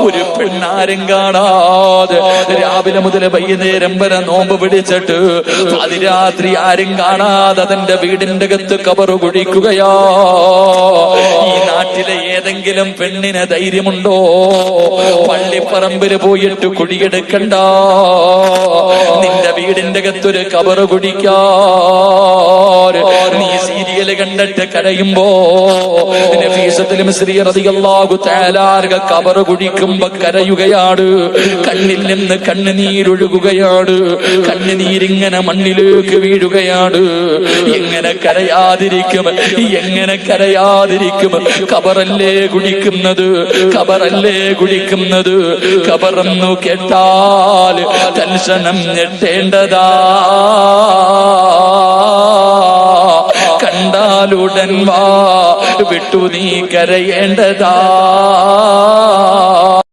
ഒരു പെണ്ണാരും കാണാതെ രാവിലെ മുതൽ വൈകുന്നേരം വരെ നോമ്പ് പിടിച്ചിട്ട് അതിരാത്രി ആരും കാണാതെ തന്റെ വീടിന്റെ അകത്ത് കബറ് കുഴിക്കുകയാ. ഈ നാട്ടിലെ ഏതെങ്കിലും പെണ്ണിന് ധൈര്യമുണ്ടോ പള്ളിപ്പറമ്പിൽ പോയിട്ട് കുഴിയെടുക്കണ്ട, നിന്റെ വീടിന്റെ അകത്തൊരു കബറ് കുഴിക്കാർ? നീ സീരിയല് കണ്ടിട്ട് കരയുമ്പോ നഫീസത്തുൽ മിസ്രി റളിയല്ലാഹു തആല കബറ് കുഴിക്കുമ്പോ കരയുകയാണ്, കണ്ണിൽ നിന്ന് കണ്ണുനീരൊഴുകുകയാണ്, കണ്ണുനീരിങ്ങനെ മണ്ണിലേക്ക് വീഴുകയാണ്. എങ്ങനെ കരയാതിരിക്കും, എങ്ങനെ കരയാതിരിക്കും? കബറല്ലേ കുഴിക്കുന്നത്, കബറല്ലേ കുഴിക്കുന്നത്. കബറെന്നു കേട്ടാൽ തൽക്ഷണം ഞെട്ടേണ്ടതാ, കണ്ടാലുടൻ വാ വിട്ടു നീ കരയേണ്ടതാ.